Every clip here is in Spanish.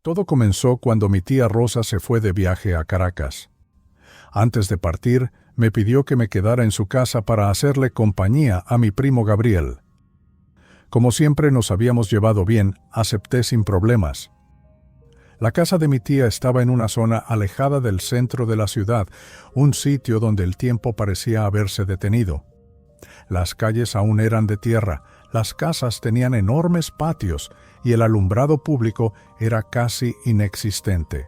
Todo comenzó cuando mi tía Rosa se fue de viaje a Caracas. Antes de partir, me pidió que me quedara en su casa para hacerle compañía a mi primo Gabriel. Como siempre nos habíamos llevado bien, acepté sin problemas. La casa de mi tía estaba en una zona alejada del centro de la ciudad, un sitio donde el tiempo parecía haberse detenido. Las calles aún eran de tierra, las casas tenían enormes patios y el alumbrado público era casi inexistente.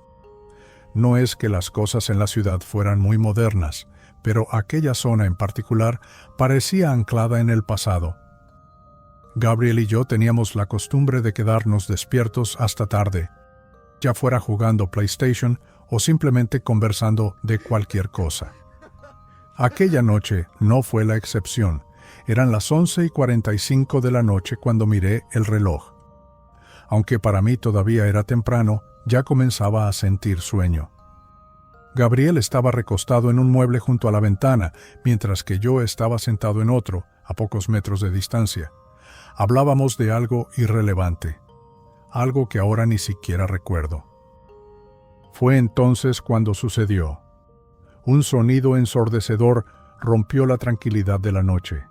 No es que las cosas en la ciudad fueran muy modernas, pero aquella zona en particular parecía anclada en el pasado. Gabriel y yo teníamos la costumbre de quedarnos despiertos hasta tarde, ya fuera jugando PlayStation o simplemente conversando de cualquier cosa. Aquella noche no fue la excepción. Eran las 11:45 de la noche cuando miré el reloj. Aunque para mí todavía era temprano, ya comenzaba a sentir sueño. Gabriel estaba recostado en un mueble junto a la ventana, mientras que yo estaba sentado en otro, a pocos metros de distancia. Hablábamos de algo irrelevante, algo que ahora ni siquiera recuerdo. Fue entonces cuando sucedió. Un sonido ensordecedor rompió la tranquilidad de la noche.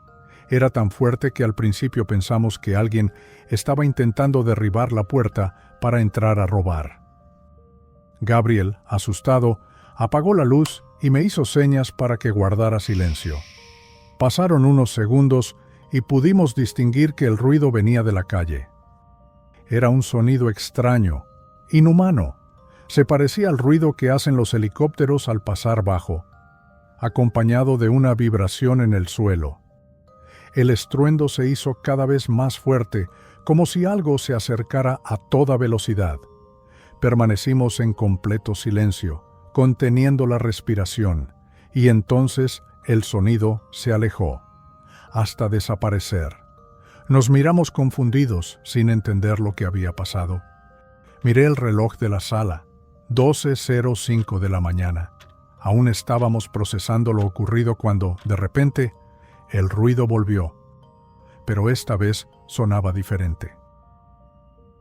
Era tan fuerte que al principio pensamos que alguien estaba intentando derribar la puerta para entrar a robar. Gabriel, asustado, apagó la luz y me hizo señas para que guardara silencio. Pasaron unos segundos y pudimos distinguir que el ruido venía de la calle. Era un sonido extraño, inhumano. Se parecía al ruido que hacen los helicópteros al pasar bajo, acompañado de una vibración en el suelo. El estruendo se hizo cada vez más fuerte, como si algo se acercara a toda velocidad. Permanecimos en completo silencio, conteniendo la respiración, y entonces el sonido se alejó, hasta desaparecer. Nos miramos confundidos, sin entender lo que había pasado. Miré el reloj de la sala, 12:05 de la mañana. Aún estábamos procesando lo ocurrido cuando, de repente, el ruido volvió, pero esta vez sonaba diferente.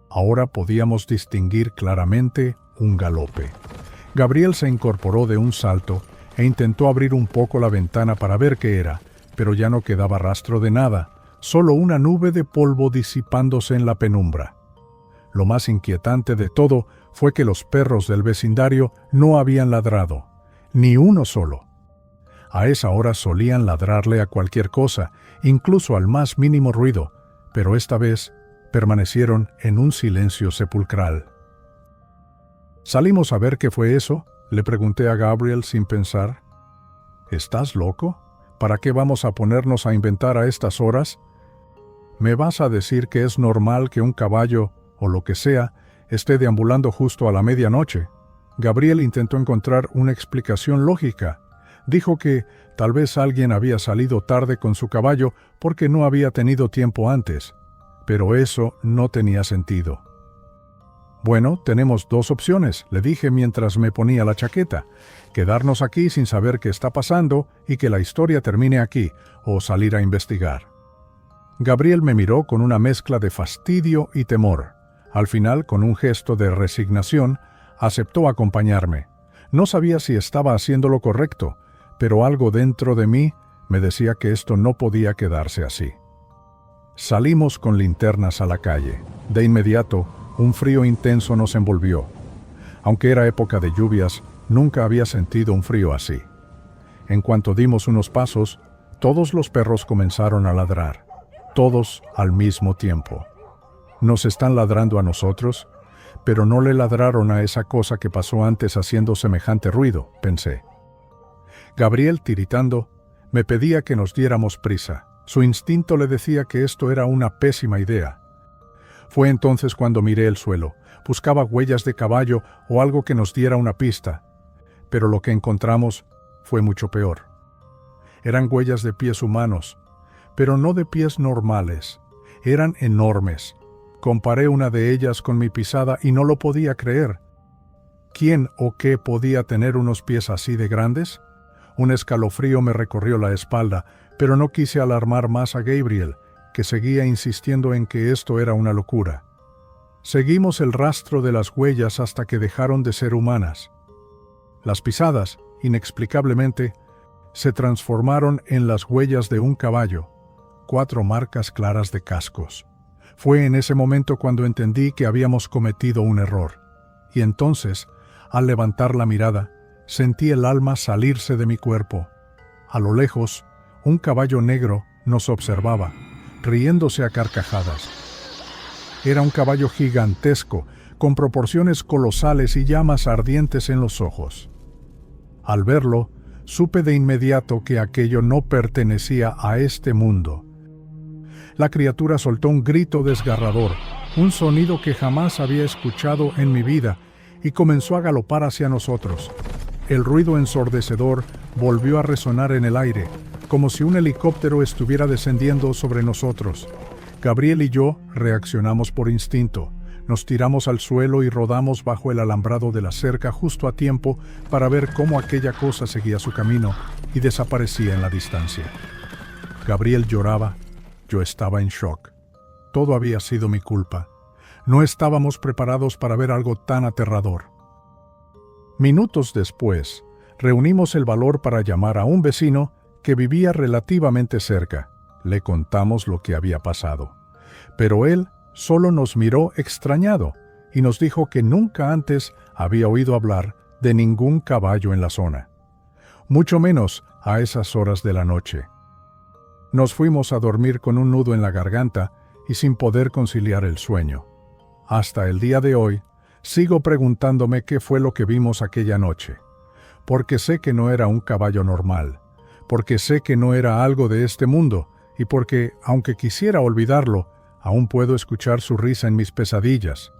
Ahora podíamos distinguir claramente un galope. Gabriel se incorporó de un salto e intentó abrir un poco la ventana para ver qué era, pero ya no quedaba rastro de nada, solo una nube de polvo disipándose en la penumbra. Lo más inquietante de todo fue que los perros del vecindario no habían ladrado, ni uno solo. A esa hora solían ladrarle a cualquier cosa, incluso al más mínimo ruido, pero esta vez permanecieron en un silencio sepulcral. «¿Salimos a ver qué fue eso?», le pregunté a Gabriel sin pensar. «¿Estás loco? ¿Para qué vamos a ponernos a inventar a estas horas? ¿Me vas a decir que es normal que un caballo, o lo que sea, esté deambulando justo a la medianoche?» Gabriel intentó encontrar una explicación lógica. Dijo que tal vez alguien había salido tarde con su caballo porque no había tenido tiempo antes, pero eso no tenía sentido. «Bueno, tenemos dos opciones», le dije mientras me ponía la chaqueta: quedarnos aquí sin saber qué está pasando y que la historia termine aquí, o salir a investigar. Gabriel me miró con una mezcla de fastidio y temor. Al final, con un gesto de resignación, aceptó acompañarme. No sabía si estaba haciendo lo correcto, pero algo dentro de mí me decía que esto no podía quedarse así. Salimos con linternas a la calle. De inmediato, un frío intenso nos envolvió. Aunque era época de lluvias, nunca había sentido un frío así. En cuanto dimos unos pasos, todos los perros comenzaron a ladrar, todos al mismo tiempo. «Nos están ladrando a nosotros», pero no le ladraron a esa cosa que pasó antes haciendo semejante ruido, pensé. Gabriel, tiritando, me pedía que nos diéramos prisa. Su instinto le decía que esto era una pésima idea. Fue entonces cuando miré el suelo. Buscaba huellas de caballo o algo que nos diera una pista, pero lo que encontramos fue mucho peor. Eran huellas de pies humanos, pero no de pies normales. Eran enormes. Comparé una de ellas con mi pisada y no lo podía creer. ¿Quién o qué podía tener unos pies así de grandes? Un escalofrío me recorrió la espalda, pero no quise alarmar más a Gabriel, que seguía insistiendo en que esto era una locura. Seguimos el rastro de las huellas hasta que dejaron de ser humanas. Las pisadas, inexplicablemente, se transformaron en las huellas de un caballo, 4 marcas claras de cascos. Fue en ese momento cuando entendí que habíamos cometido un error. Y entonces, al levantar la mirada, sentí el alma salirse de mi cuerpo. A lo lejos, un caballo negro nos observaba, riéndose a carcajadas. Era un caballo gigantesco, con proporciones colosales y llamas ardientes en los ojos. Al verlo, supe de inmediato que aquello no pertenecía a este mundo. La criatura soltó un grito desgarrador, un sonido que jamás había escuchado en mi vida, y comenzó a galopar hacia nosotros. El ruido ensordecedor volvió a resonar en el aire, como si un helicóptero estuviera descendiendo sobre nosotros. Gabriel y yo reaccionamos por instinto. Nos tiramos al suelo y rodamos bajo el alambrado de la cerca justo a tiempo para ver cómo aquella cosa seguía su camino y desaparecía en la distancia. Gabriel lloraba. Yo estaba en shock. Todo había sido mi culpa. No estábamos preparados para ver algo tan aterrador. Minutos después, reunimos el valor para llamar a un vecino que vivía relativamente cerca. Le contamos lo que había pasado. Pero él solo nos miró extrañado y nos dijo que nunca antes había oído hablar de ningún caballo en la zona. Mucho menos a esas horas de la noche. Nos fuimos a dormir con un nudo en la garganta y sin poder conciliar el sueño. Hasta el día de hoy, sigo preguntándome qué fue lo que vimos aquella noche. Porque sé que no era un caballo normal, porque sé que no era algo de este mundo, y porque, aunque quisiera olvidarlo, aún puedo escuchar su risa en mis pesadillas.